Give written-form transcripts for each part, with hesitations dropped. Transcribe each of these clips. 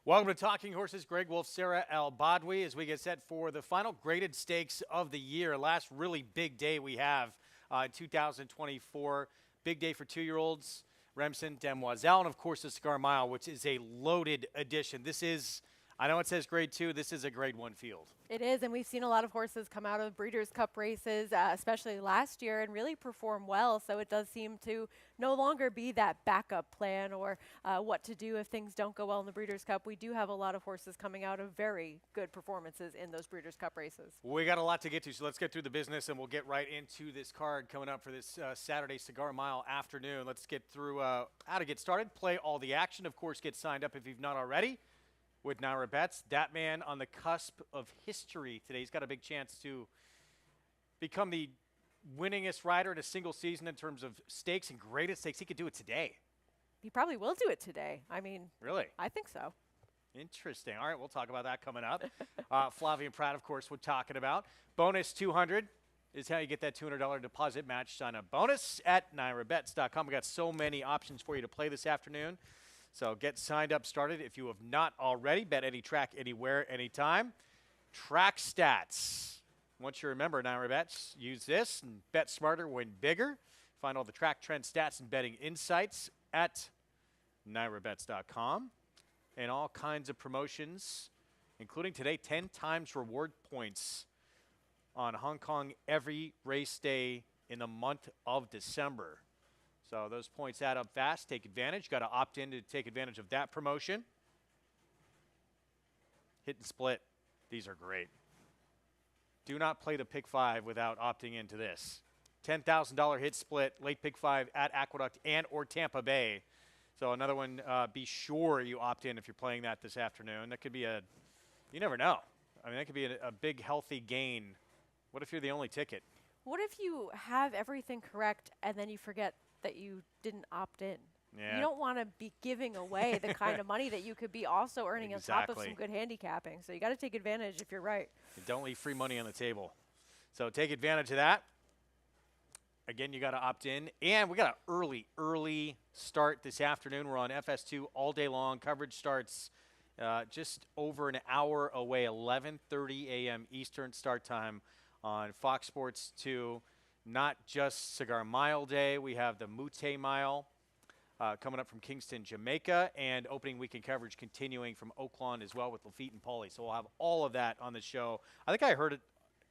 Welcome to Talking Horses. Greg Wolf, Sarah Al-Badwi, as we get set for the final graded stakes of the year. Last really big day we have in 2024. Big day for two-year-olds, Remsen, Demoiselle, and of course the Cigar Mile, which is a loaded edition. This is, I know it says grade 2, this is a grade 1 field. It is, and we've seen a lot of horses come out of Breeders' Cup races, especially last year, and really perform well. So it does seem to no longer be that backup plan or what to do if things don't go well in the Breeders' Cup. We do have a lot of horses coming out of very good performances in those Breeders' Cup races. We got a lot to get to, so let's get through the business, and we'll get right into this card coming up for this Saturday Cigar Mile afternoon. Let's get through how to get started, play all the action. Of course, get signed up if you've not already with Naira Bets. That man on the cusp of history today. He's got a big chance to become the winningest rider in a single season in terms of stakes and graded stakes. He could do it today. He probably will do it today. I mean, really? I think so. Interesting. All right, we'll talk about that coming up. Flavia Pratt, of course, we're talking about. Bonus 200 is how you get that $200 deposit match sign-up bonus at NairaBets.com. We got so many options for you to play this afternoon. So get signed up, started if you have not already. Bet any track, anywhere, anytime. Track stats. Once you remember Naira Bets, use this and bet smarter, win bigger. Find all the track trend stats and betting insights at NairaBets.com. And all kinds of promotions, including today, 10 times reward points on Hong Kong every race day in the month of December. So those points add up fast. Take advantage. Got to opt in to take advantage of that promotion. Hit and split. These are great. Do not play the pick 5 without opting into this. $10,000 hit split, late pick 5 at Aqueduct and or Tampa Bay. So another one, be sure you opt in if you're playing that this afternoon. That could be you never know. I mean, that could be a big, healthy gain. What if you're the only ticket? What if you have everything correct and then you forget that you didn't opt in? Yeah. You don't want to be giving away the kind of money that you could be also earning on top of some good handicapping. So you got to take advantage if you're right. And don't leave free money on the table. So take advantage of that. Again, you got to opt in. And we got an early start this afternoon. We're on FS2 all day long. Coverage starts just over an hour away, 11:30 a.m. Eastern start time on Fox Sports 2. Not just Cigar Mile Day. We have the Mute Mile coming up from Kingston, Jamaica, and opening weekend coverage continuing from Oaklawn as well with Lafitte and Pauly. So we'll have all of that on the show. I think I heard it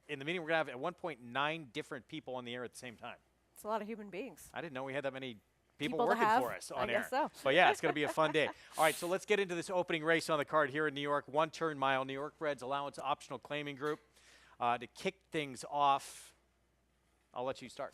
in the meeting. We're going to have at 1.9 different people on the air at the same time. It's a lot of human beings. I didn't know we had that many people working for us on air. I guess so. But yeah, it's going to be a fun day. All right, so let's get into this opening race on the card here in New York. One-turn mile, New York Breds Allowance Optional Claiming Group. To kick things off, I'll let you start.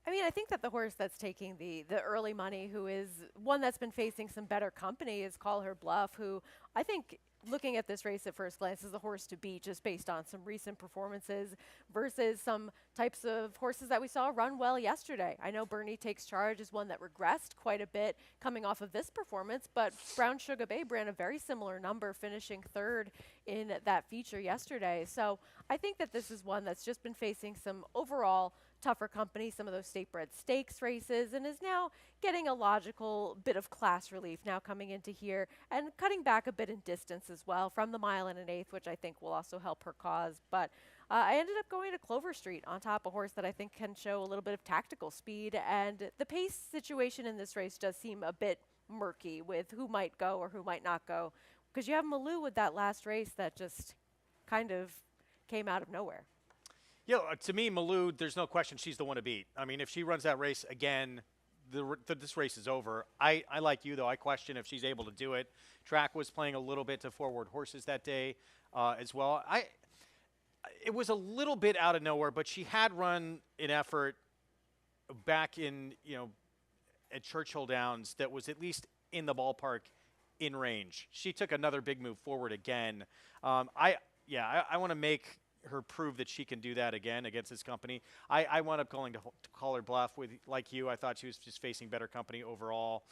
I mean, I think that the horse that's taking the early money, who is one that's been facing some better company, is Call Her Bluff, who I think, looking at this race at first glance, is the horse to beat just based on some recent performances versus some types of horses that we saw run well yesterday. I know Bernie Takes Charge is one that regressed quite a bit coming off of this performance, but Brown Sugar Babe ran a very similar number, finishing third in that feature yesterday. So I think that this is one that's just been facing some overall tougher company, some of those state-bred stakes races, and is now getting a logical bit of class relief now coming into here and cutting back a bit in distance as well from the 1 1/8, which I think will also help her cause. But I ended up going to Clover Street on top, a horse that I think can show a little bit of tactical speed, and the pace situation in this race does seem a bit murky with who might go or who might not go, because you have Malou with that last race that just kind of came out of nowhere. Yeah, to me, Malou, there's no question she's the one to beat. I mean, if she runs that race again, this race is over. I like you, though. I question if she's able to do it. Track was playing a little bit to forward horses that day as well. It was a little bit out of nowhere, but she had run an effort back in, at Churchill Downs that was at least in the ballpark in range. She took another big move forward again. I want to make her prove that she can do that again against this company. I wound up going to Call Her Bluff with, like you. I thought she was just facing better company overall.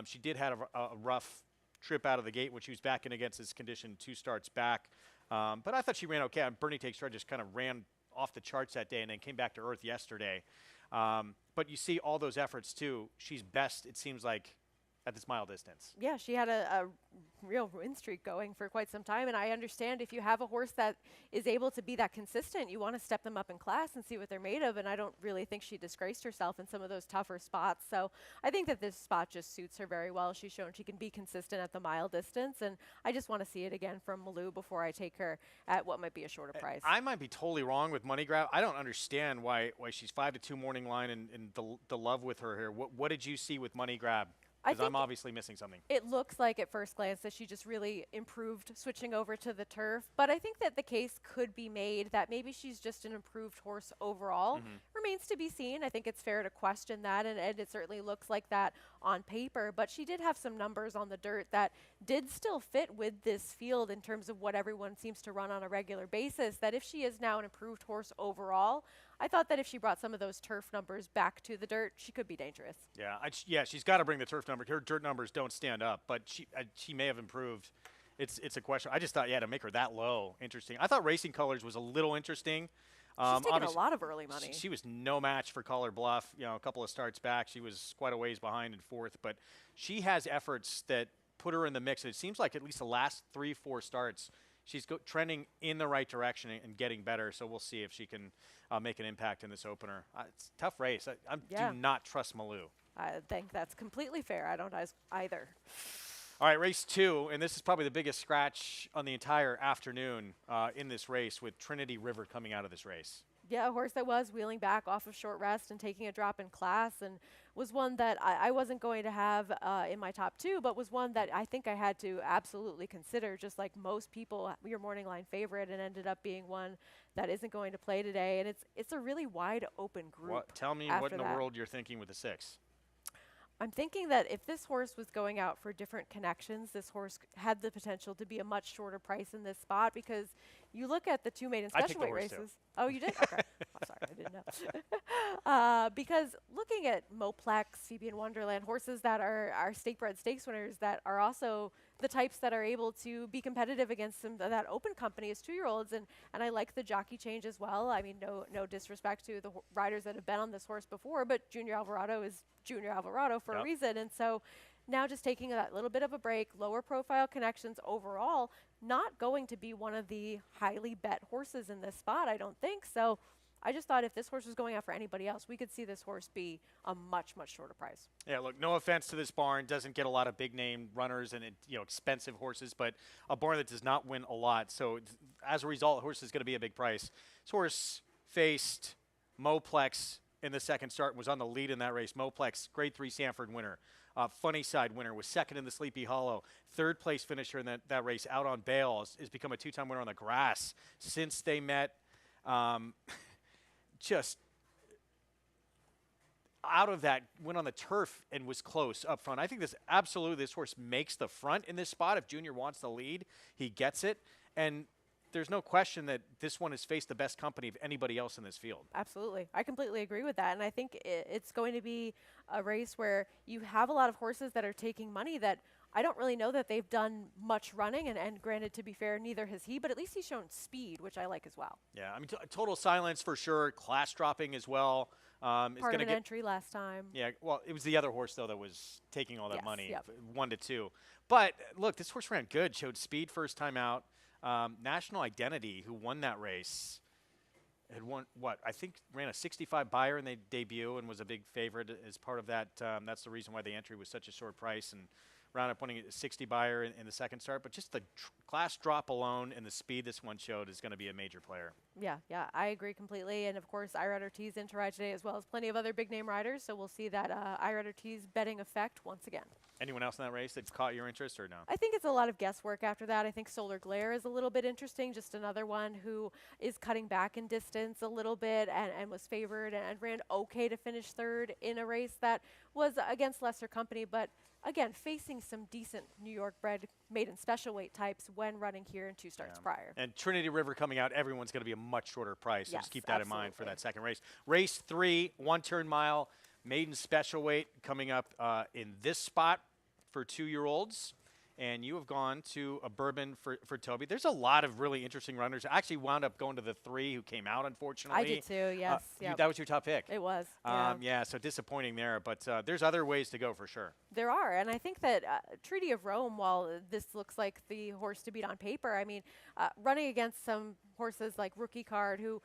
She did have a rough trip out of the gate when she was back in against this condition 2 starts back. But I thought she ran okay. Bernie Takes Charge just kind of ran off the charts that day and then came back to earth yesterday. But you see all those efforts, too. She's best, it seems like, at this mile distance. Yeah, she had a real win streak going for quite some time, and I understand if you have a horse that is able to be that consistent, you want to step them up in class and see what they're made of, and I don't really think she disgraced herself in some of those tougher spots. So I think that this spot just suits her very well. She's shown she can be consistent at the mile distance, and I just want to see it again from Malou before I take her at what might be a shorter price. I might be totally wrong with Money Grab. I don't understand why she's 5-2 morning line and the love with her here. What did you see with Money Grab? Because I'm obviously missing something. It looks like at first glance that she just really improved switching over to the turf, but I think that the case could be made that maybe she's just an improved horse overall. Remains to be seen. I think it's fair to question that, and it certainly looks like that on paper, but she did have some numbers on the dirt that did still fit with this field in terms of what everyone seems to run on a regular basis, that if she is now an improved horse overall, I thought that if she brought some of those turf numbers back to the dirt, she could be dangerous. Yeah, she's got to bring the turf number. Her dirt numbers don't stand up, but she may have improved. It's a question. I just thought, to make her that low, interesting. I thought Racing Colors was a little interesting. She's taken a lot of early money. She was no match for Color Bluff. A couple of starts back, she was quite a ways behind in fourth, but she has efforts that put her in the mix. It seems like at least the last 3-4 starts, she's trending in the right direction and getting better. So we'll see if she can make an impact in this opener. It's a tough race. I do not trust Malou. I think that's completely fair. I don't either. All right, race 2, and this is probably the biggest scratch on the entire afternoon in this race, with Trinity River coming out of this race. Yeah, a horse that was wheeling back off of short rest and taking a drop in class, and was one that I wasn't going to have in my top 2, but was one that I think I had to absolutely consider, just like most people, your morning line favorite, and ended up being one that isn't going to play today. And it's a really wide open group. Tell me what in the world you're thinking with the 6. I'm thinking that if this horse was going out for different connections, this horse had the potential to be a much shorter price in this spot, because you look at the 2 maiden special weight races. Too. Oh, you did? Okay. I'm sorry, I didn't know. Because looking at Moplex, Phoebe and Wonderland, horses that are stake-bred stakes winners that are also the types that are able to be competitive against that open company as 2-year-olds, and I like the jockey change as well. I mean, no disrespect to the riders that have been on this horse before, but Junior Alvarado is Junior Alvarado for a reason, and so now just taking that little bit of a break, lower profile connections overall, not going to be one of the highly bet horses in this spot, I don't think. So I just thought if this horse was going out for anybody else, we could see this horse be a much, much shorter price. Yeah, look, no offense to this barn, doesn't get a lot of big name runners and expensive horses, but a barn that does not win a lot. So as a result, horse is going to be a big price. This horse faced Moplex in the second start and was on the lead in that race. Moplex, Grade 3 Sanford winner. Funny Side winner, was second in the Sleepy Hollow. Third place finisher in that race, out on bail, has become a 2-time winner on the grass since they met. Just out of that, went on the turf and was close up front. I think this horse makes the front in this spot. If Junior wants the lead, he gets it. And there's no question that this one has faced the best company of anybody else in this field. Absolutely. I completely agree with that. And I think it's going to be a race where you have a lot of horses that are taking money that I don't really know that they've done much running, and granted, to be fair, neither has he, but at least he's shown speed, which I like as well. Yeah, I mean, total silence for sure, class dropping as well. Part of an entry last time. Yeah, well, it was the other horse, though, that was taking all that money, yep. 1-2. But, look, this horse ran good, showed speed first time out. National Identity, who won that race, had won, I think ran a 65 buyer in their debut and was a big favorite as part of that. That's the reason why the entry was such a short price, and round up winning a 60 buyer in the second start. But just the class drop alone and the speed this one showed is going to be a major player. Yeah, I agree completely. And, of course, Irad Ortiz in to ride today, as well as plenty of other big-name riders. So we'll see that Irad Ortiz betting effect once again. Anyone else in that race that caught your interest or no? I think it's a lot of guesswork after that. I think Solar Glare is a little bit interesting, just another one who is cutting back in distance a little bit and was favored and ran okay to finish third in a race that was against lesser company, but again, facing some decent New York-bred maiden special weight types when running here in 2 starts prior. And Trinity River coming out, everyone's going to be a much shorter price. So yes, just keep that in mind for that second race. Race 3, 1-turn mile, maiden special weight coming up in this spot for 2-year-olds. and you have gone to a bourbon for Toby. There's a lot of really interesting runners. I actually wound up going to the 3 who came out, unfortunately. I did too. Yes. That was your top pick. It was. Yeah. Yeah, so disappointing there, but there's other ways to go for sure. There are, and I think that Treaty of Rome, while this looks like the horse to beat on paper, I mean, running against some horses like Rookie Card, who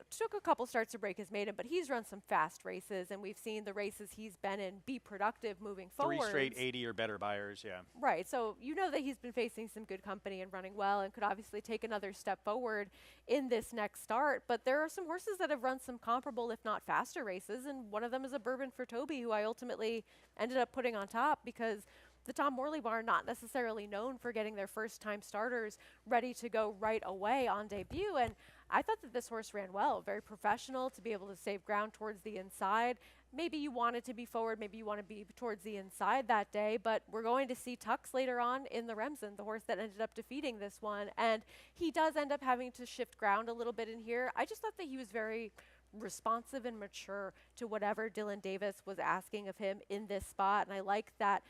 took a couple starts to break his maiden, but he's run some fast races, and we've seen the races he's been in be productive moving forward. 3 straight 80 or better buyers, yeah. Right, so you know that he's been facing some good company and running well and could obviously take another step forward in this next start, but there are some horses that have run some comparable, if not faster races, and one of them is a bourbon for Toby, who I ultimately ended up putting on top because the Tom Morley barn, not necessarily known for getting their first-time starters ready to go right away on debut, and I thought that this horse ran well, very professional to be able to save ground towards the inside. Maybe you wanted to be forward, maybe you want to be towards the inside that day, but we're going to see Tux later on in the Remsen, the horse that ended up defeating this one, and he does end up having to shift ground a little bit in here. I just thought that he was very responsive and mature to whatever Dylan Davis was asking of him in this spot, and I like that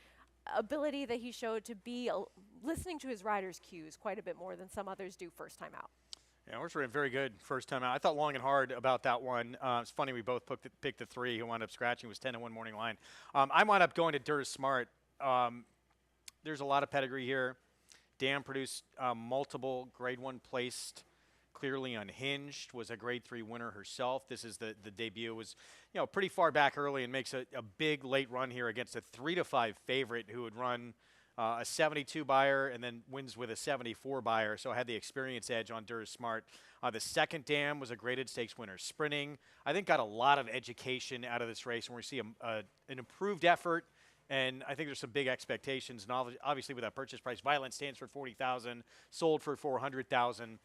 ability that he showed to be listening to his rider's cues quite a bit more than some others do first time out. Yeah, horse ran very good first time out. I thought long and hard about that one. It's funny we both picked the 3 who wound up scratching. It was 10-1 morning line. I wound up going to Dur Smart. There's a lot of pedigree here. Dan produced multiple grade 1 placed, clearly unhinged, was a grade 3 winner herself. This is the debut. Was, pretty far back early and makes a big late run here against a 3-5 favorite who would run a 72 buyer and then wins with a 74 buyer. So I had the experience edge on Dur Smart. The second dam was a graded stakes winner sprinting. I think got a lot of education out of this race, and we see an improved effort. And I think there's some big expectations. And obviously, with that purchase price, Violent stands for $40,000, sold for $400,000.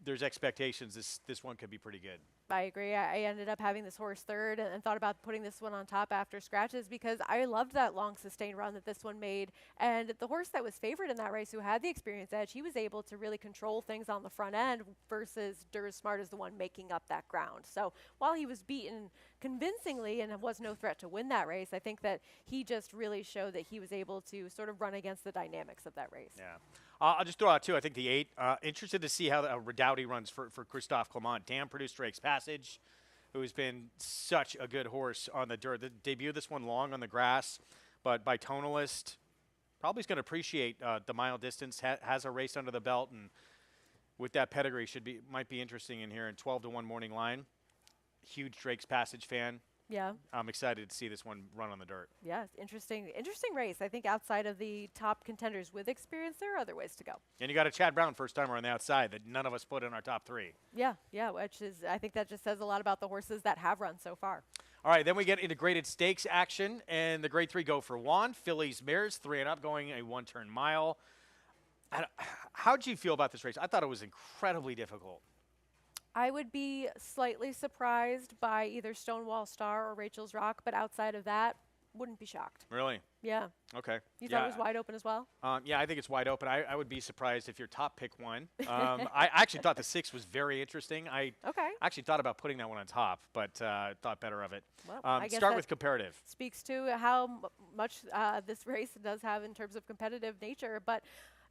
There's expectations. This one could be pretty good. I agree. I ended up having this horse third and thought about putting this one on top after scratches because I loved that long sustained run that this one made. And the horse that was favored in that race, who had the experience edge, he was able to really control things on the front end versus Dur Smart is the one making up that ground. So while he was beaten convincingly and was no threat to win that race, I think that he just really showed that he was able to sort of run against the dynamics of that race. Yeah. I'll just throw out, too, I think the 8. Interested to see how Redouty runs for Christophe Clement. Dan produced Drake's Passage, who has been such a good horse on the dirt. The debut, this one long on the grass, but by Tonalist, probably is going to appreciate the mile distance, has a race under the belt, and with that pedigree might be interesting in here in 12-1 morning line. Huge Drake's Passage fan. Yeah. I'm excited to see this one run on the dirt. Yeah, interesting race. I think outside of the top contenders with experience, there are other ways to go. And you got a Chad Brown first timer on the outside that none of us put in our top 3. Yeah, which is, I think that just says a lot about the horses that have run so far. All right, then we get into graded stakes action, and the grade 3 go for Juan. Fillies, mares, 3 and up, going a 1-turn mile. How did you feel about this race? I thought it was incredibly difficult. I would be slightly surprised by either Stonewall Star or Rachel's Rock, but outside of that, wouldn't be shocked. Really? Yeah. Okay. You thought it was wide open as well? Yeah, I think it's wide open. I would be surprised if your top pick won. I actually thought the 6 was very interesting. I actually thought about putting that one on top, but thought better of it. Well, I guess start with comparative. Speaks to how much this race does have in terms of competitive nature, but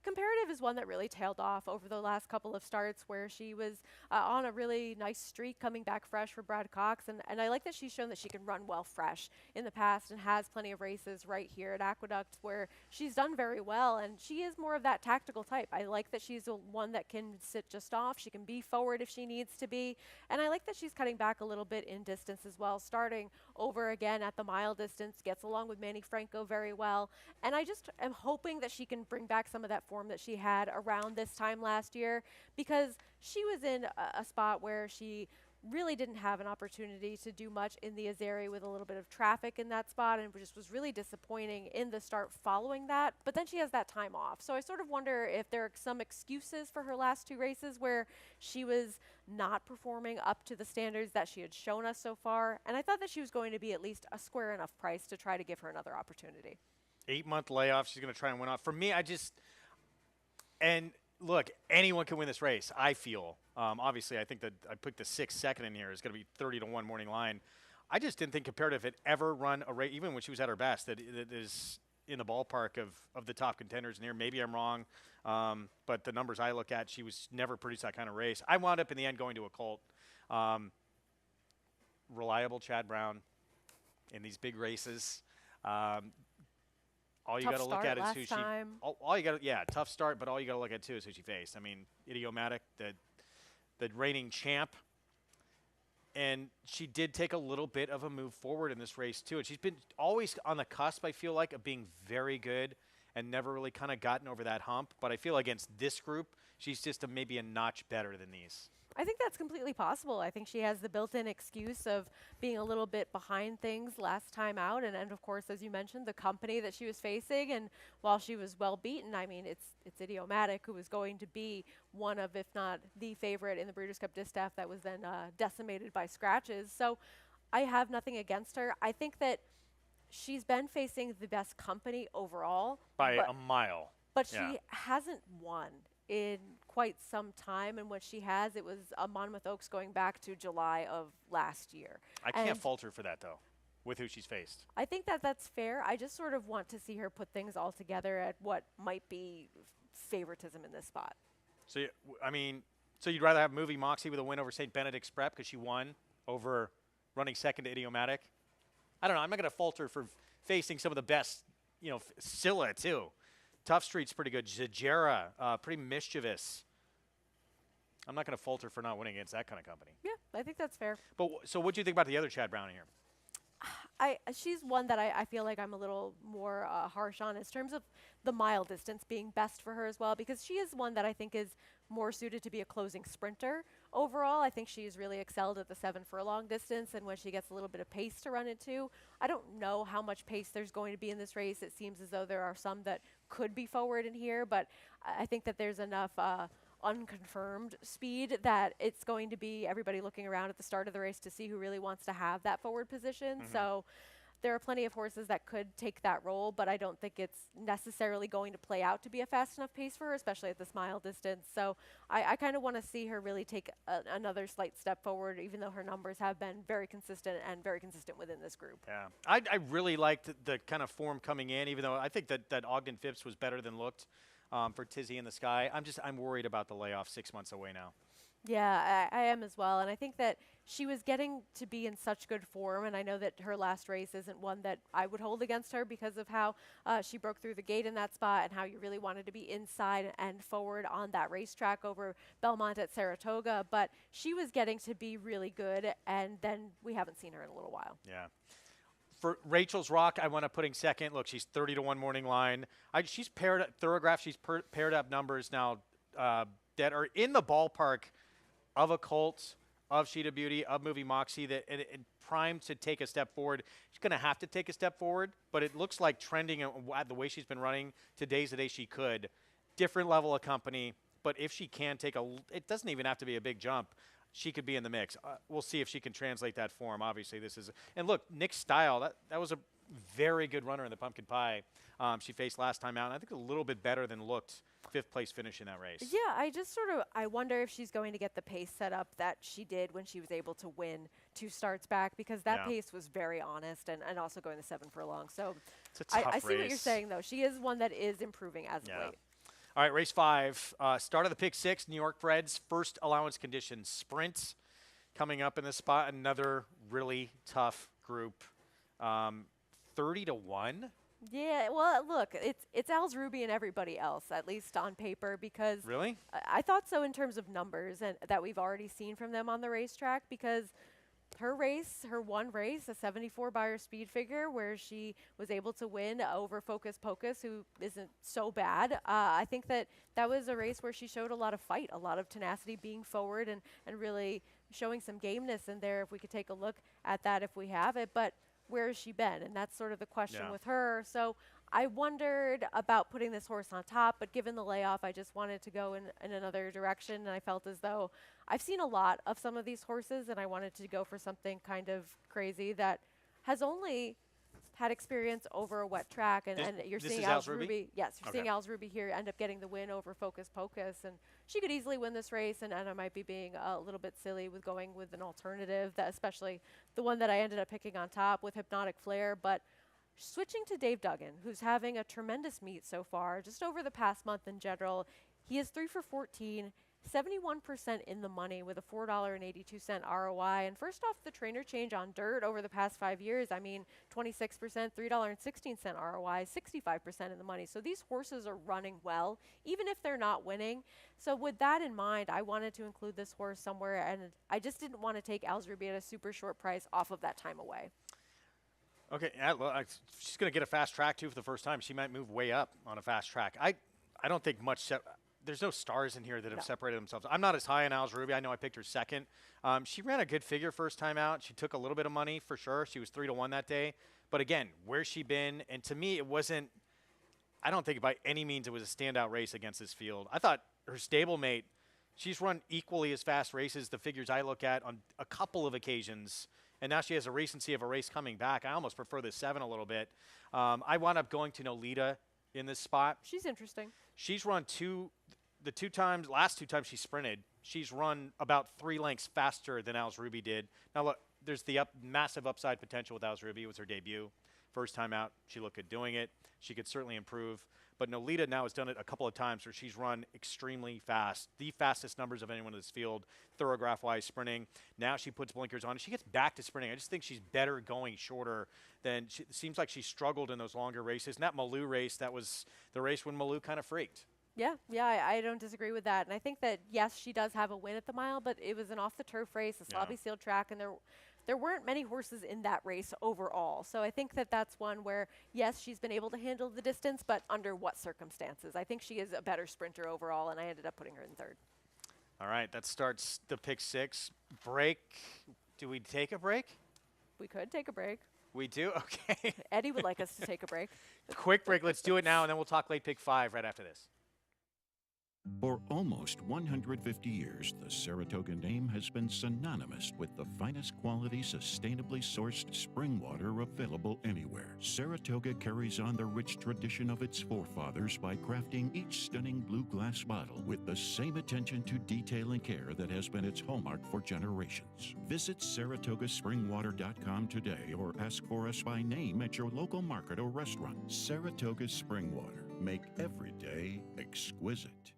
comparative is one that really tailed off over the last couple of starts where she was on a really nice streak coming back fresh for Brad Cox. And I like that she's shown that she can run well fresh in the past and has plenty of races right here at Aqueduct where she's done very well. And she is more of that tactical type. I like that she's one that can sit just off. She can be forward if she needs to be. And I like that she's cutting back a little bit in distance as well, starting over again at the mile distance, gets along with Manny Franco very well. And I just am hoping that she can bring back some of that form that she had around this time last year because she was in a spot where she really didn't have an opportunity to do much in the Azeri with a little bit of traffic in that spot and just was really disappointing in the start following that. But then she has that time off. So I sort of wonder if there are some excuses for her last 2 races where she was not performing up to the standards that she had shown us so far. And I thought that she was going to be at least a square enough price to try to give her another opportunity. 8-month layoff. She's going to try and win off. For me, and look, anyone can win this race, I feel. Obviously, I think that I picked the 6th second in here is going to be 30-1 morning line. I just didn't think comparative had ever run a race, even when she was at her best, that is in the ballpark of the top contenders in here. Maybe I'm wrong, but the numbers I look at, she was never produced that kind of race. I wound up in the end going to a Colt. Reliable Chad Brown in these big races. All you got to look at is who she. All you got, tough start, but all you got to look at too is who she faced. I mean, Idiomatic, the reigning champ, and she did take a little bit of a move forward in this race too. And she's been always on the cusp, I feel like, of being very good, and never really kind of gotten over that hump. But I feel against this group, she's just maybe a notch better than these. I think that's completely possible. I think she has the built-in excuse of being a little bit behind things last time out. And of course, as you mentioned, the company that she was facing. And while she was well beaten, I mean, it's Idiomatic, who was going to be one of, if not the favorite in the Breeders' Cup Distaff that was then decimated by scratches. So I have nothing against her. I think that she's been facing the best company overall. By a mile. But she hasn't won in quite some time, and what she has, it was a Monmouth Oaks going back to July of last year. I can't fault her for that, though, with who she's faced. I think that that's fair. I just sort of want to see her put things all together at what might be favoritism in this spot. So, I mean, so you'd rather have Movie Moxie with a win over St. Benedict's Prep because she won over running second to Idiomatic? I don't know. I'm not going to fault her for facing some of the best, Scylla, too. Tough Street's pretty good. Zajera, pretty mischievous. I'm not going to falter for not winning against that kind of company. Yeah, I think that's fair. But so what do you think about the other Chad Brown here? She's one that I feel like I'm a little more harsh on in terms of the mile distance being best for her as well, because she is one that I think is more suited to be a closing sprinter. Overall, I think she's really excelled at the 7 furlong distance, and when she gets a little bit of pace to run into, I don't know how much pace there's going to be in this race. It seems as though there are some that could be forward in here, but I think that there's enough unconfirmed speed that it's going to be everybody looking around at the start of the race to see who really wants to have that forward position. So there are plenty of horses that could take that role, but I don't think it's necessarily going to play out to be a fast enough pace for her, especially at this mile distance. So I kind of want to see her really take another slight step forward, even though her numbers have been very consistent and very consistent within this group. Yeah, I really liked the kind of form coming in, even though I think that Ogden Phipps was better than looked for Tizzy in the Sky. I'm worried about the layoff 6 months away now. Yeah, I am as well. And I think that she was getting to be in such good form, and I know that her last race isn't one that I would hold against her because of how she broke through the gate in that spot and how you really wanted to be inside and forward on that racetrack over Belmont at Saratoga. But she was getting to be really good, and then we haven't seen her in a little while. Yeah. For Rachel's Rock, I want to putting second. Look, she's 30-1 morning line. She's paired up Thoroughgraph. She's paired up numbers now that are in the ballpark of a Colt, of Sheeta Beauty, of Movie Moxie, that and primed to take a step forward. She's going to have to take a step forward, but it looks like trending the way she's been running today's the day she could. Different level of company, but if she can take it doesn't even have to be a big jump. She could be in the mix. We'll see if she can translate that form. Obviously, this is and look, Nick Style. That was a very good runner in the Pumpkin Pie. She faced last time out, and I think a little bit better than looked. 5th place finish in that race. Yeah, I wonder if she's going to get the pace set up that she did when she was able to win 2 starts back, because that pace was very honest and also going the 7 furlong. So it's a tough I see what you're saying, though. She is one that is improving as of late. All right, race 5. Start of the pick 6, New York Breds, first allowance condition sprint. Coming up in this spot, another really tough group. 30-1. Yeah, well, look, it's Al's Ruby and everybody else, at least on paper, because really, I thought so in terms of numbers and that we've already seen from them on the racetrack, because her one race, a 74 Beyer speed figure, where she was able to win over Focus Pocus, who isn't so bad. I think that was a race where she showed a lot of fight, a lot of tenacity, being forward and really showing some gameness in there. If we could take a look at that, if we have it, but where has she been? And that's sort of the question with her. So I wondered about putting this horse on top, but given the layoff, I just wanted to go in another direction. And I felt as though I've seen a lot of some of these horses, and I wanted to go for something kind of crazy that has only had experience over a wet track. And you're seeing Al's Ruby. Yes, you're seeing Al's Ruby here end up getting the win over Focus Pocus. And she could easily win this race, and I might be being a little bit silly with going with an alternative, that especially the one that I ended up picking on top with Hypnotic Flare. But Switching to Dave Duggan, who's having a tremendous meet so far, just over the past month in general. He is 3 for 14, 71% in the money with a $4.82 ROI. And first off, the trainer change on dirt over the past 5 years, I mean, 26%, $3.16 ROI, 65% in the money. So these horses are running well, even if they're not winning. So with that in mind, I wanted to include this horse somewhere, and I just didn't want to take Al's Ruby at a super short price off of that time away. Okay, yeah, she's going to get a fast track, too, for the first time. She might move way up on a fast track. I don't think much there's no stars in here that have separated themselves. I'm not as high on Al's Ruby. I know I picked her second. She ran a good figure first time out. She took a little bit of money for sure. She was 3-1 that day. But again, where's she been? And to me, it wasn't, I don't think by any means it was a standout race against this field. I thought her stablemate, she's run equally as fast races, the figures I look at, on a couple of occasions. And now she has a recency of a race coming back. I almost prefer the 7 a little bit. I wound up going to Nolita in this spot. She's interesting. She's run last two times she sprinted, she's run about 3 lengths faster than Al's Ruby did. Now look, there's the massive upside potential with Al's Ruby. It was her debut. First time out, she looked good doing it. She could certainly improve. But Nolita now has done it a couple of times where she's run extremely fast, the fastest numbers of anyone in this field, thoroughgraph-wise sprinting. Now she puts blinkers on and she gets back to sprinting. I just think she's better going shorter than it seems like she struggled in those longer races. And that Malou race, that was the race when Malou kind of freaked. Yeah, I don't disagree with that. And I think that, yes, she does have a win at the mile, but it was an off-the-turf race, a sloppy sealed track, and there weren't many horses in that race overall. So I think that that's one where, yes, she's been able to handle the distance, but under what circumstances? I think she is a better sprinter overall, and I ended up putting her in third. All right, that starts the pick 6. Break. Do we take a break? We could take a break. We do? Okay. Eddie would like us to take a break. Quick break. Let's do it now, and then we'll talk late pick 5 right after this. For almost 150 years, the Saratoga name has been synonymous with the finest quality, sustainably sourced spring water available anywhere. Saratoga carries on the rich tradition of its forefathers by crafting each stunning blue glass bottle with the same attention to detail and care that has been its hallmark for generations. Visit SaratogaSpringwater.com today or ask for us by name at your local market or restaurant. Saratoga Spring Water. Make every day exquisite.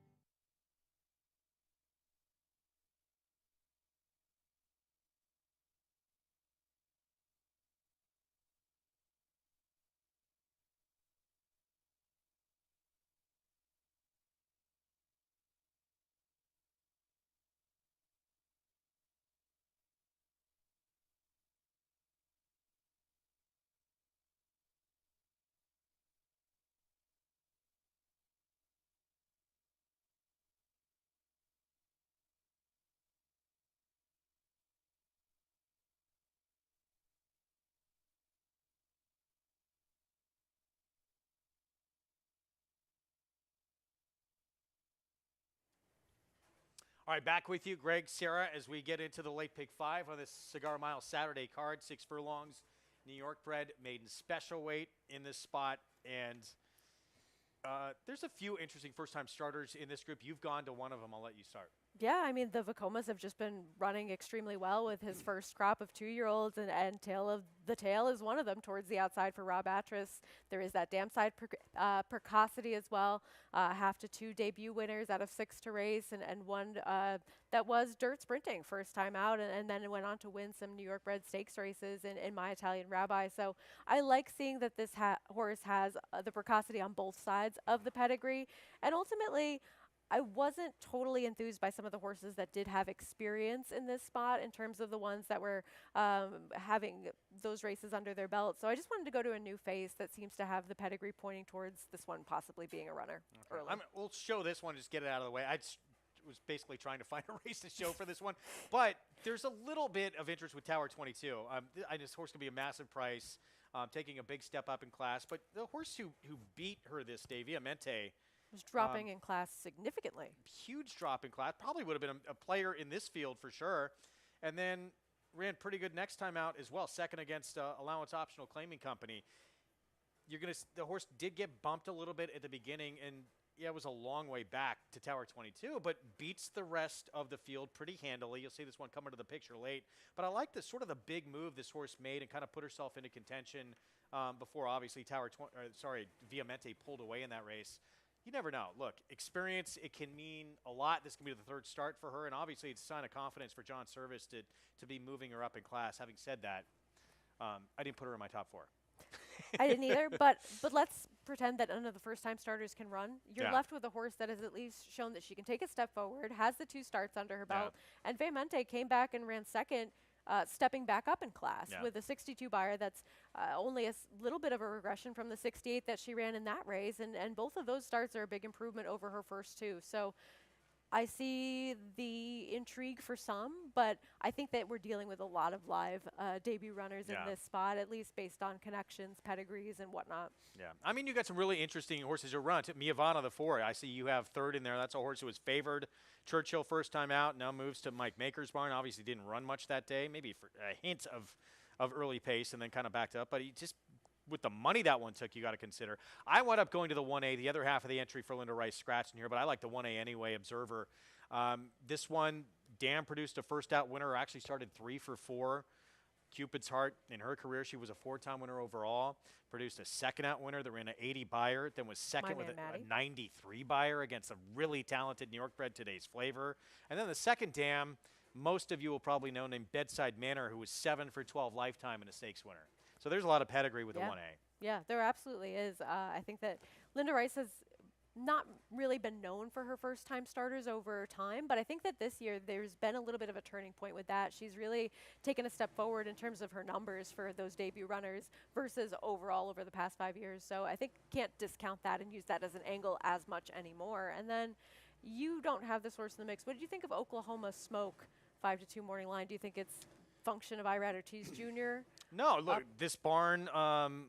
All right, back with you, Greg, Sarah, as we get into the late pick 5 on this Cigar Mile Saturday card. 6 furlongs, New York bred, maiden special weight in this spot. And there's a few interesting first-time starters in this group. You've gone to one of them. I'll let you start. Yeah, I mean, the Vacomas have just been running extremely well with his first crop of 2-year-olds, and Tale of the Tail is one of them towards the outside for Rob Atras. There is that dam side precocity as well. 1/2 to 2 debut winners out of 6 to race, and one that was dirt sprinting first time out, and then went on to win some New York bred stakes races in My Italian Rabbi. So I like seeing that this horse has the precocity on both sides of the pedigree, and ultimately, I wasn't totally enthused by some of the horses that did have experience in this spot in terms of the ones that were having those races under their belt. So I just wanted to go to a new face that seems to have the pedigree pointing towards this one possibly being a runner early. We'll show this one, just get it out of the way. I was basically trying to find a race to show for this one. But there's a little bit of interest with Tower 22. This horse could be a massive price, taking a big step up in class. But the horse who beat her this day, Viamente, was dropping in class significantly. Huge drop in class. Probably would have been a player in this field for sure. And then ran pretty good next time out as well, second against Allowance Optional Claiming Company. The horse did get bumped a little bit at the beginning, and yeah, it was a long way back to Tower 22, but beats the rest of the field pretty handily. You'll see this one come into the picture late. But I like the sort of the big move this horse made and kind of put herself into contention before obviously Viamente pulled away in that race. You never know. Look, experience, it can mean a lot. This can be the third start for her, and obviously it's a sign of confidence for John Service to be moving her up in class. Having said that, I didn't put her in my top 4. I didn't either, but let's pretend that none of the first-time starters can run. You're Yeah. left with a horse that has at least shown that she can take a step forward, has the 2 starts under her belt, and Viamente came back and ran second, stepping back up in class with a 62 buyer. That's only a little bit of a regression from the 68 that she ran in that race, and both of those starts are a big improvement over her first 2. So I see the intrigue for some, but I think that we're dealing with a lot of live debut runners in this spot, at least based on connections, pedigrees, and whatnot. Yeah. I mean, you got some really interesting horses to run. Miavana, the 4. I see you have third in there. That's a horse who was favored. Churchill first time out, now moves to Mike Maker's barn. Obviously didn't run much that day, maybe for a hint of early pace and then kind of backed up. But he just, with the money that one took, you got to consider. I wound up going to the 1A, the other half of the entry for Linda Rice scratched in here, but I like the 1A anyway, Observer. This one, Dan produced a first out winner, actually started 3 for 4. Cupid's Heart, in her career, she was a 4-time winner overall. Produced a second out winner that ran an 80 buyer, then was second with a 93 buyer against a really talented New York bred Today's Flavor. And then the second dam, most of you will probably know, named Bedside Manor, who was 7 for 12 lifetime and a stakes winner. So there's a lot of pedigree with the 1A. Yeah, there absolutely is. I think that Linda Rice has not really been known for her first-time starters over time, but I think that this year there's been a little bit of a turning point with that. She's really taken a step forward in terms of her numbers for those debut runners versus overall over the past 5 years. So I think can't discount that and use that as an angle as much anymore. And then you don't have this horse in the mix. What did you think of Oklahoma Smoke 5-2 morning line? Do you think it's function of Irad Ortiz Jr.? No, look, this barn, Jorge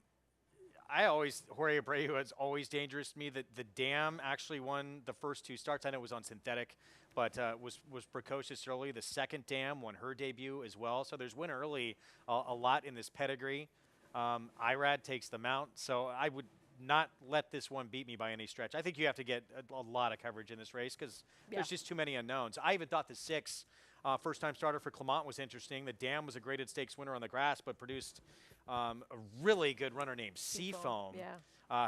Abreu is always dangerous to me. The dam actually won the first 2 starts. I know it was on synthetic, but was precocious early. The second dam won her debut as well. So there's win early a lot in this pedigree. Irad takes the mount, so I would not let this one beat me by any stretch. I think you have to get a lot of coverage in this race because there's just too many unknowns. I even thought the 6 first-time starter for Clement was interesting. The dam was a graded stakes winner on the grass, but produced a really good runner named Seafoam,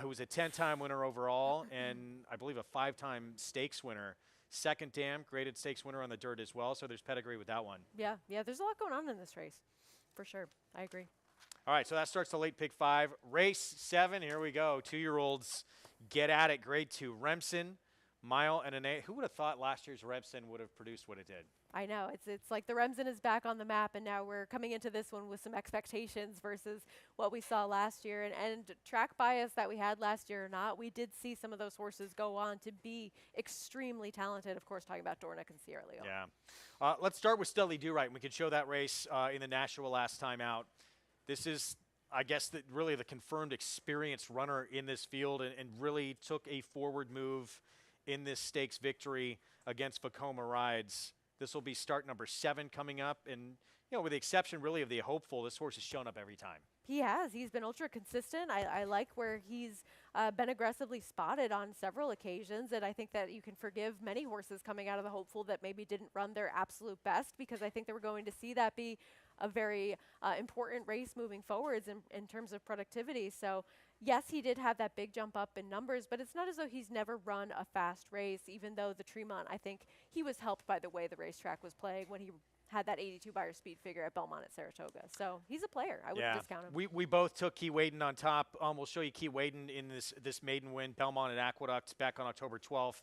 who was a 10-time winner overall and I believe a 5-time stakes winner. Second dam, graded stakes winner on the dirt as well, so there's pedigree with that one. Yeah, there's a lot going on in this race, for sure. I agree. All right, so that starts the late pick 5. Race 7, here we go. 2-year-olds get at it, grade 2. Remsen, mile and an 8. Who would have thought last year's Remsen would have produced what it did? I know. It's like the Remsen is back on the map, and now we're coming into this one with some expectations versus what we saw last year. And track bias that we had last year or not, we did see some of those horses go on to be extremely talented. Of course, talking about Dornick and Sierra Leone. Yeah. Let's start with Stelly Do Right. We could show that race in the Nashua last time out. This is, I guess, really the confirmed experienced runner in this field and really took a forward move in this stakes victory against Vekoma Rides. This will be start number 7 coming up. And, you know, with the exception really of the hopeful, this horse has shown up every time. He has. He's been ultra consistent. I like where he's been aggressively spotted on several occasions, and I think that you can forgive many horses coming out of the hopeful that maybe didn't run their absolute best, because I think that we're going to see that be a very important race moving forwards in terms of productivity. So yes, he did have that big jump up in numbers, but it's not as though he's never run a fast race, even though the Tremont, I think he was helped by the way the racetrack was playing when he had that 82 buyer speed figure at Belmont at Saratoga. So he's a player. I wouldn't discount him. We both took Key Waden on top. We'll show you Key Waden in this maiden win, Belmont at Aqueduct back on October 12th.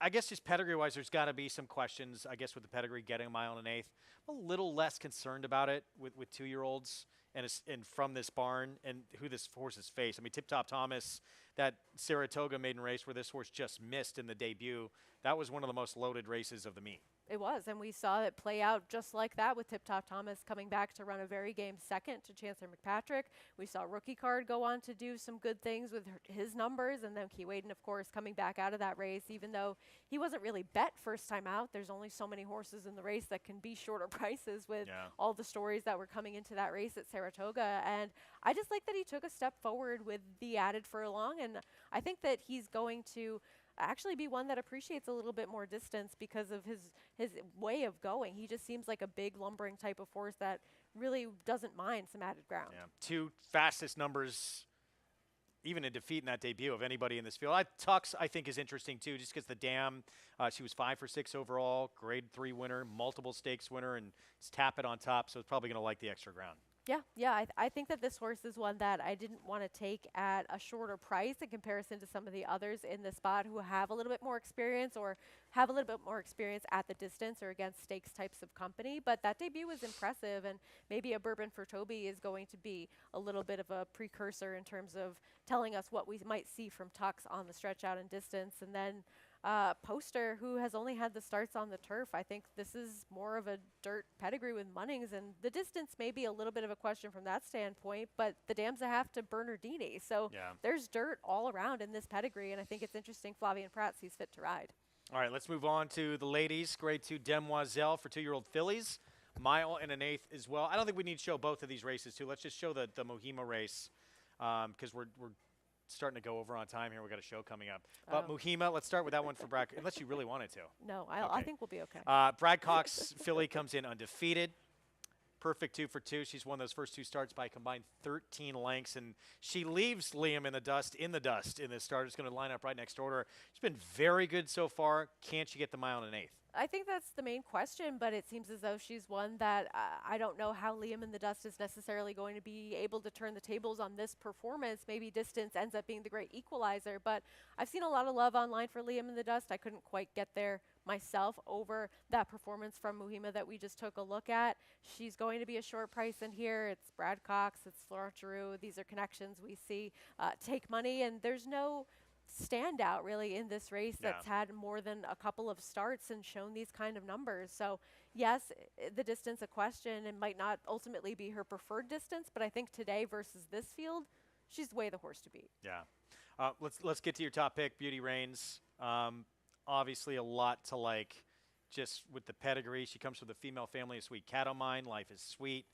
I guess just pedigree-wise, there's got to be some questions, I guess, with the pedigree getting a mile and an 1/8. I'm a little less concerned about it with 2-year-olds and from this barn and who this horses face. I mean, Tip Top Thomas, that Saratoga maiden race where this horse just missed in the debut, that was one of the most loaded races of the meet. It was, and we saw it play out just like that with Tip Top Thomas coming back to run a very game second to Chancellor McPatrick. We saw Rookie Card go on to do some good things with his numbers, and then Key Waden, of course, coming back out of that race, even though he wasn't really bet first time out. There's only so many horses in the race that can be shorter prices with all the stories that were coming into that race at Saratoga, and I just like that he took a step forward with the added furlong, and I think that he's going to actually be one that appreciates a little bit more distance because of his way of going. He just seems like a big lumbering type of horse that really doesn't mind some added ground. Yeah, 2 fastest numbers, even in defeat in that debut of anybody in this field. Tux, I think, is interesting too, just because the dam, she was 5 for 6 overall, grade 3 winner, multiple stakes winner, and it's tap it on top, so it's probably going to like the extra ground. Yeah, I think that this horse is one that I didn't want to take at a shorter price in comparison to some of the others in the spot who have a little bit more experience or have a little bit more experience at the distance or against stakes types of company. But that debut was impressive, and maybe a Bourbon for Toby is going to be a little bit of a precursor in terms of telling us what we might see from Tux on the stretch out and distance. And then Poster, who has only had the starts on the turf. I think this is more of a dirt pedigree with Munnings, and the distance may be a little bit of a question from that standpoint, but the dam's a half to Bernardini. So there's dirt all around in this pedigree, and I think it's interesting Flavian Pratt sees fit to ride. All right, let's move on to the ladies. Grade 2 Demoiselle for 2-year-old fillies. Mile and an eighth as well. I don't think we need to show both of these races, too. Let's just show the Mohima race because we're starting to go over on time here. We got a show coming up. But Mohima, let's start with that one for Brad, unless you really wanted to. No, I think we'll be okay. Brad Cox filly comes in undefeated. Perfect 2 for 2. She's won those first 2 starts by a combined 13 lengths, and she leaves Liam in the dust in this start. It's going to line up right next to her. She's been very good so far. Can she get the mile and an eighth? I think that's the main question, but it seems as though she's one that I don't know how Liam in the Dust is necessarily going to be able to turn the tables on this performance. Maybe distance ends up being the great equalizer, but I've seen a lot of love online for Liam in the Dust. I couldn't quite get there myself over that performance from Mohima that we just took a look at. She's going to be a short price in here. It's Brad Cox, it's Florent Giroux. These are connections we see take money, and there's no standout really in this race that's had more than a couple of starts and shown these kind of numbers. So yes, the distance a question, and might not ultimately be her preferred distance, but I think today versus this field, she's way the horse to beat. Yeah. Let's get to your top pick, Beauty Reigns. Obviously a lot to like just with the pedigree. She comes from the female family of Sweet Cat O' Mine. Life is Sweet.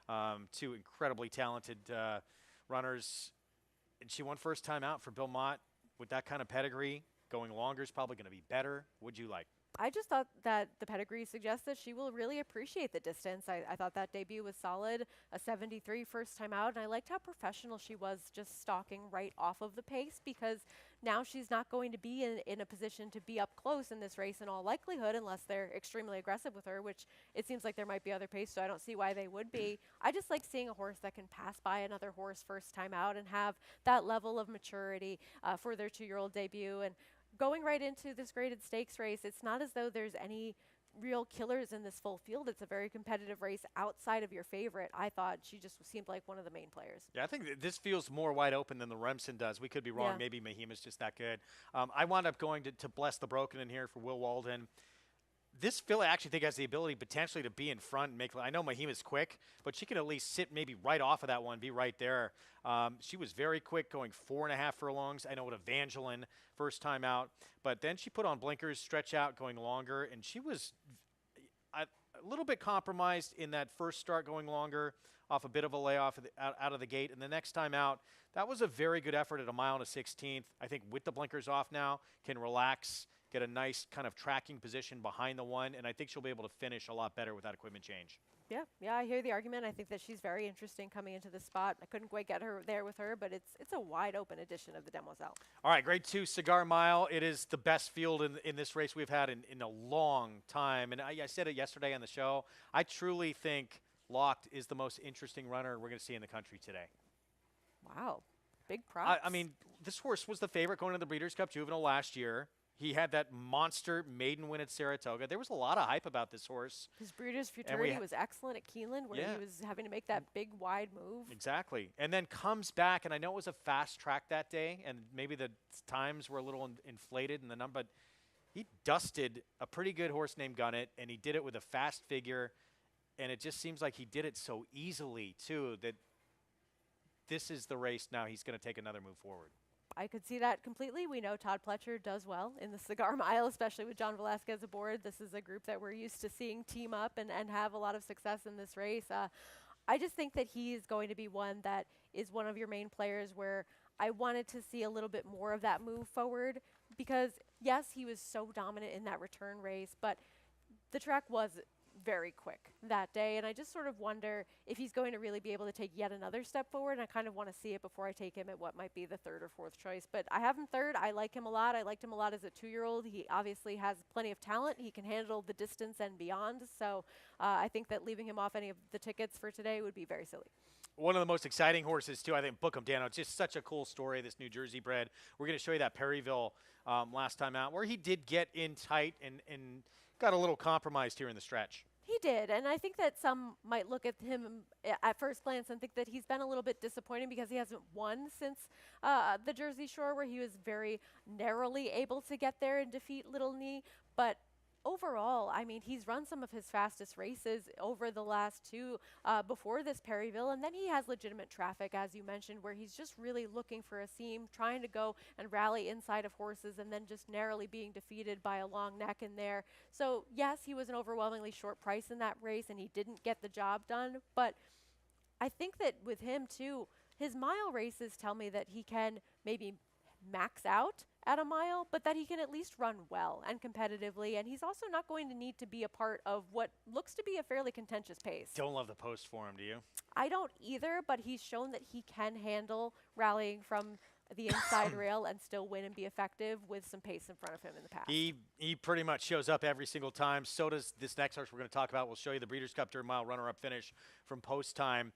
2 incredibly talented runners. And she won first time out for Bill Mott. With that kind of pedigree, going longer is probably going to be better. Would you like? I just thought that the pedigree suggests that she will really appreciate the distance. I thought that debut was solid, a 73 first time out, and I liked how professional she was just stalking right off of the pace, because now she's not going to be in a position to be up close in this race in all likelihood unless they're extremely aggressive with her, which it seems like there might be other pace, so I don't see why they would be. I just like seeing a horse that can pass by another horse first time out and have that level of maturity for their 2-year-old debut. And going right into this graded stakes race, it's not as though there's any real killers in this full field. It's a very competitive race outside of your favorite. I thought she just seemed like one of the main players. Yeah, I think this feels more wide open than the Remsen does. We could be wrong. Maybe Mohima's just that good. I wound up going to Bless the Broken in here for Will Walden. This filly I actually think has the ability potentially to be in front and make. I know Mohima's quick, but she can at least sit maybe right off of that one, be right there. She was very quick, going 4.5 furlongs. I know what Evangeline first time out, but then she put on blinkers, stretch out, going longer, and she was a little bit compromised in that first start, going longer off a bit of a layoff out of the gate, and the next time out, that was a very good effort at a mile and a 16th. I think with the blinkers off now, can relax, get a nice kind of tracking position behind the one, and I think she'll be able to finish a lot better with that equipment change. Yeah, I hear the argument. I think that she's very interesting coming into this spot. I couldn't quite get her there with her, but it's a wide open edition of the Demoiselle. All right, grade 2 Cigar Mile. It is the best field in this race we've had in a long time, and I said it yesterday on the show. I truly think Locked is the most interesting runner we're going to see in the country today. Wow, big props. I mean, this horse was the favorite going to the Breeders' Cup Juvenile last year. He had that monster maiden win at Saratoga. There was a lot of hype about this horse. His Breeders' Futurity was excellent at Keeneland, where he was having to make that big, wide move. Exactly. And then comes back, and I know it was a fast track that day, and maybe the times were a little inflated in the number, but He dusted a pretty good horse named Gunnet, and he did it with a fast figure, and it just seems like he did it so easily, too, that this is the race now he's going to take another move forward. I could see that completely. We know Todd Pletcher does well in the Cigar Mile, especially with John Velasquez aboard. This is a group that we're used to seeing team up and have a lot of success in this race. I just think that he is going to be one that is one of your main players where I wanted to see a little bit more of that move forward because, yes, he was so dominant in that return race, but the track was very quick that day, and I just sort of wonder if he's going to really be able to take yet another step forward, and I kind of want to see it before I take him at what might be the third or fourth choice. But I have him third. I like him a lot. I liked him a lot as a 2-year-old. He obviously has plenty of talent. He can handle the distance and beyond, so I think that leaving him off any of the tickets for today would be very silly. One of the most exciting horses, too, I think, Book 'em Dano. It's just such a cool story, this New Jersey bred. We're going to show you that Perryville last time out, where he did get in tight and got a little compromised here in the stretch. He did, and I think that some might look at him at first glance and think that he's been a little bit disappointing because he hasn't won since the Jersey Shore, where he was very narrowly able to get there and defeat Little Knee. But overall, I mean, he's run some of his fastest races over the last two before this Perryville, and then he has legitimate traffic, as you mentioned, where he's just really looking for a seam, trying to go and rally inside of horses, and then just narrowly being defeated by a long neck in there. So, yes, he was an overwhelmingly short price in that race, and he didn't get the job done, but I think that with him, too, his mile races tell me that he can maybe max out at a mile, but that he can at least run well and competitively, and he's also not going to need to be a part of what looks to be a fairly contentious pace. Don't love the post for him, do you? I don't either, but he's shown that he can handle rallying from the inside rail and still win and be effective with some pace in front of him in the past. He pretty much shows up every single time. So does this next horse we're going to talk about. We'll show you the Breeders' Cup Dirt Mile runner-up finish from post time.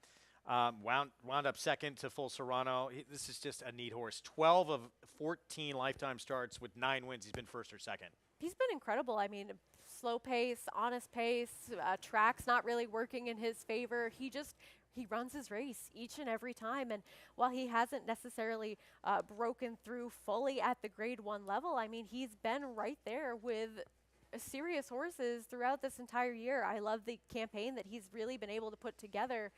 Wound up second to Full Serrano. This is just a neat horse. 12 of 14 lifetime starts with 9 wins. He's been first or second. He's been incredible. I mean, slow pace, honest pace, tracks not really working in his favor. He runs his race each and every time. And while he hasn't necessarily broken through fully at the grade 1 level, I mean, he's been right there with serious horses throughout this entire year. I love the campaign that he's really been able to put together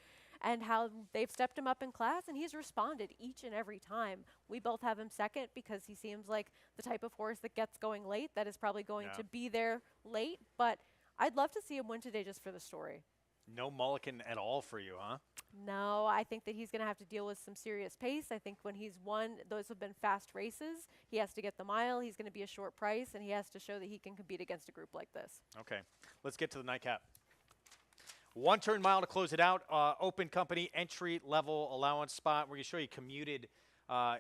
and how they've stepped him up in class, and he's responded each and every time. We both have him second because he seems like the type of horse that gets going late, that is probably going to be there late, but I'd love to see him win today just for the story. No mulligan at all for you, huh? No, I think that he's going to have to deal with some serious pace. I think when he's won, those have been fast races. He has to get the mile. He's going to be a short price, and he has to show that he can compete against a group like this. Okay, let's get to the nightcap. 1-turn mile to close it out. Open company entry level allowance spot. We're going to show you commuted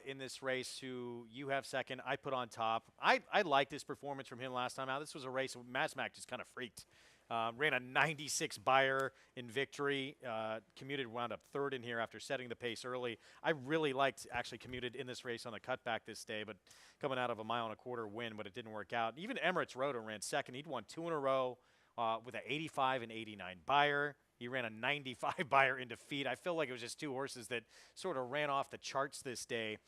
in this race, who you have second. I put on top. I liked this performance from him last time out. This was a race Mazmac just kind of freaked. Ran a 96 Beyer in victory. Commuted wound up third in here after setting the pace early. I really liked actually Commuted in this race on the cutback this day, but coming out of a 1.25 mile win, but it didn't work out. Even Emirates Roto ran second. He'd won 2 in a row with an 85 and 89 Beyer. He ran a 95 Beyer in defeat. I feel like it was just 2 horses that sort of ran off the charts this day.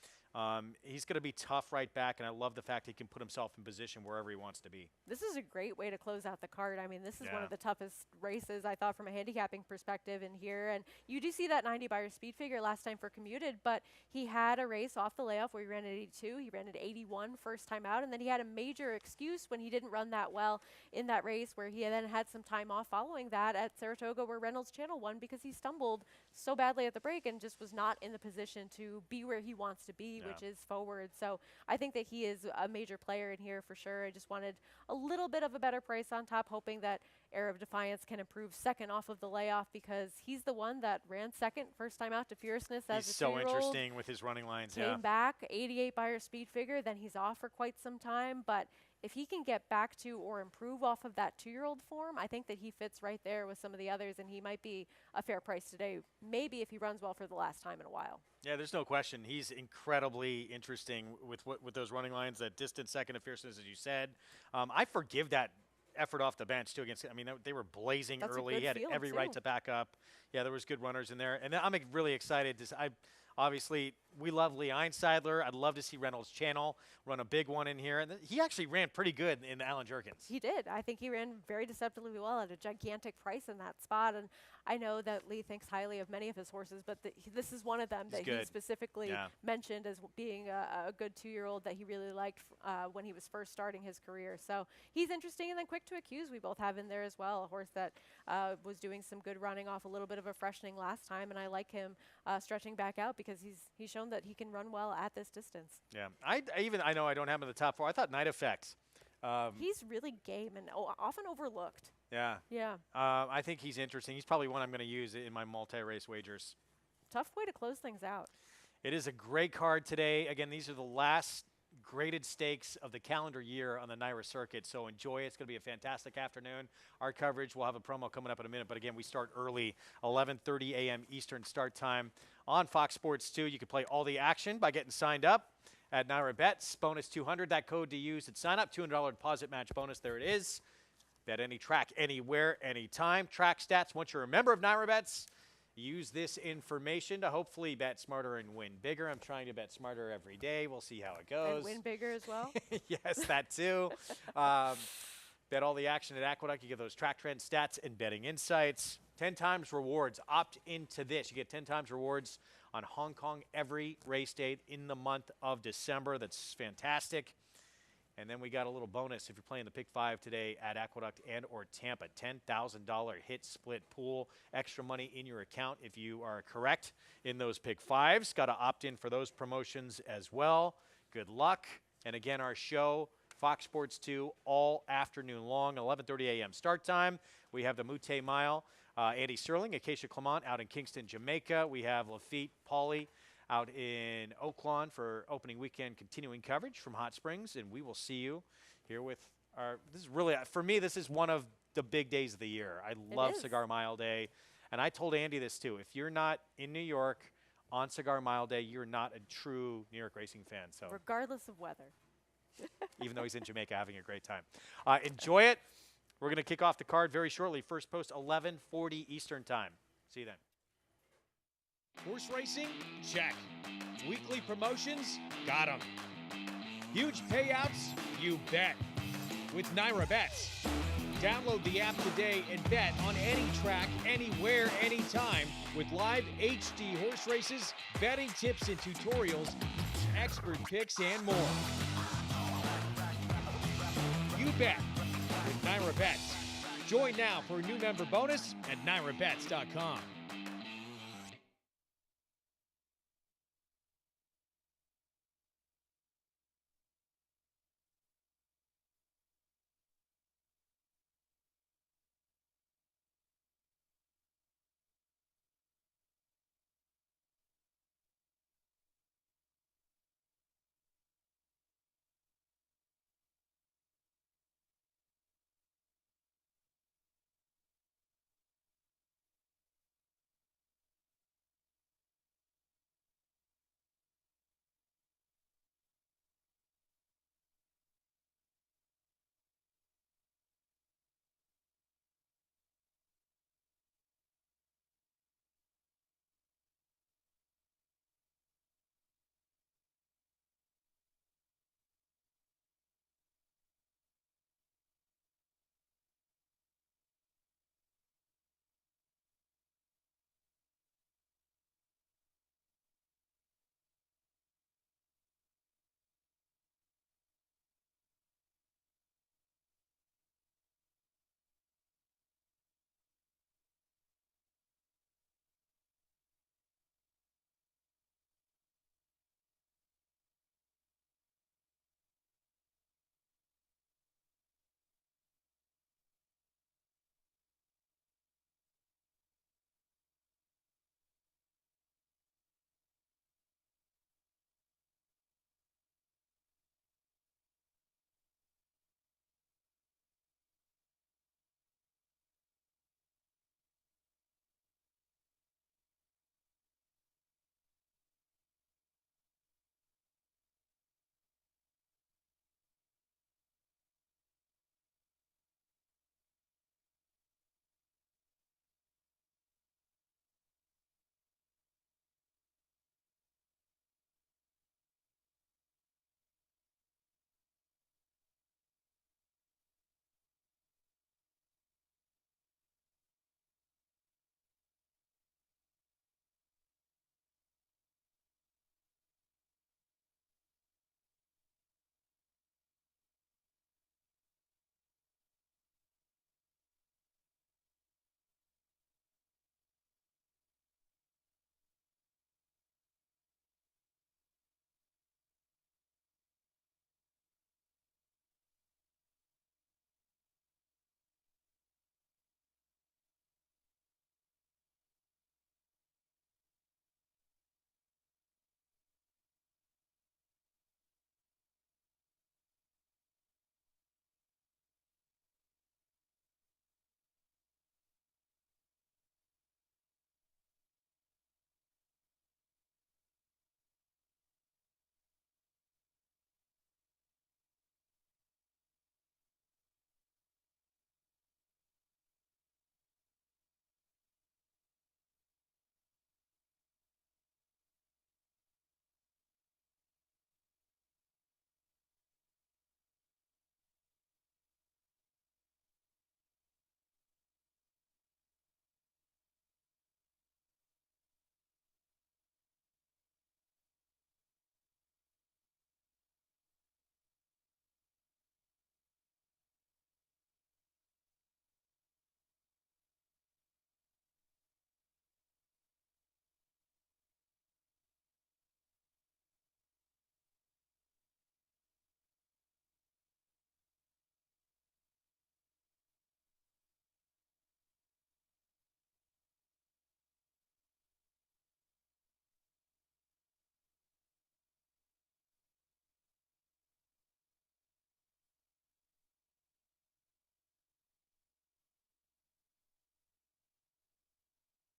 He's going to be tough right back, and I love the fact he can put himself in position wherever he wants to be. This is a great way to close out the card. I mean, this is one of the toughest races, I thought, from a handicapping perspective in here. And you do see that 90 Beyer speed figure last time for Commuted, but he had a race off the layoff where he ran at 82. He ran at 81 first time out, and then he had a major excuse when he didn't run that well in that race, where he then had some time off following that at Saratoga, where Reynolds Channel won, because he stumbled so badly at the break and just was not in the position to be where he wants to be, which is forward. So I think that he is a major player in here for sure. I just wanted a little bit of a better price on top, hoping that Air of Defiance can improve second off of the layoff, because he's the one that ran second first time out to Fierceness as a 2-year-old. He's so interesting with his running lines. Came back, 88 Beyer speed figure, then he's off for quite some time, but if he can get back to or improve off of that 2-year-old form, I think that he fits right there with some of the others, and he might be a fair price today, maybe if he runs well for the last time in a while. Yeah, there's no question. He's incredibly interesting with those running lines, that distant second of Fierceness, as you said. I forgive that effort off the bench, too. Against, I mean, they were blazing early. He had every right to back up. Yeah, there was good runners in there. And I'm really excited. Obviously, We love Lee Einseidler. I'd love to see Reynolds Channel run a big one in here. And he actually ran pretty good in the Alan Jerkins. He did. I think he ran very deceptively well at a gigantic price in that spot. And I know that Lee thinks highly of many of his horses, but this is one of them that he specifically mentioned as being a good 2-year-old that he really liked when he was first starting his career. So he's interesting. And then Quick to Accuse we both have in there as well, a horse that was doing some good running off a little bit of a freshening last time. And I like him stretching back out because he's shown that he can run well at this distance. Yeah, I know I don't have him in the top 4. I thought Night Effect. He's really game and often overlooked. Yeah. Yeah. I think he's interesting. He's probably one I'm going to use in my multi-race wagers. Tough way to close things out. It is a great card today. Again, these are the last graded stakes of the calendar year on the NYRA circuit, so enjoy it. It's going to be a fantastic afternoon. Our coverage, we'll have a promo coming up in a minute, but again, we start early, 11:30 a.m. Eastern start time on Fox Sports 2. You can play all the action by getting signed up at NYRA Bets. Bonus 200, that code to use at sign up. $200 deposit match bonus. There it is. Bet any track, anywhere, anytime. Track stats. Once you're a member of NYRA Bets, use this information to hopefully bet smarter and win bigger. I'm trying to bet smarter every day. We'll see how it goes. And win bigger as well? Yes, that too. Bet all the action at Aqueduct. You get those track trend stats and betting insights. 10 times rewards. Opt into this. You get 10 times rewards on Hong Kong every race date in the month of December. That's fantastic. And then we got a little bonus if you're playing the Pick 5 today at Aqueduct and or Tampa. $10,000 hit split pool. Extra money in your account if you are correct in those Pick 5s. Got to opt in for those promotions as well. Good luck. And again, our show, Fox Sports 2, all afternoon long, 11:30 a.m. start time. We have the Mute Mile. Andy Serling, Acacia Clement out in Kingston, Jamaica. We have Lafitte Pauly out in Oaklawn for opening weekend continuing coverage from Hot Springs, and we will see you here with this is really, for me, this is one of the big days of the year. I love Cigar Mile Day, and I told Andy this too. If you're not in New York on Cigar Mile Day, you're not a true New York racing fan. So regardless of weather. Even though he's in Jamaica having a great time. Enjoy it. We're going to kick off the card very shortly. First post, 11:40 Eastern time. See you then. Horse racing? Check. Weekly promotions? Got 'em. Huge payouts? You bet. With NYRA Bets. Download the app today and bet on any track, anywhere, anytime with live HD horse races, betting tips and tutorials, expert picks, and more. You bet with NYRA Bets. Join now for a new member bonus at NYRABets.com.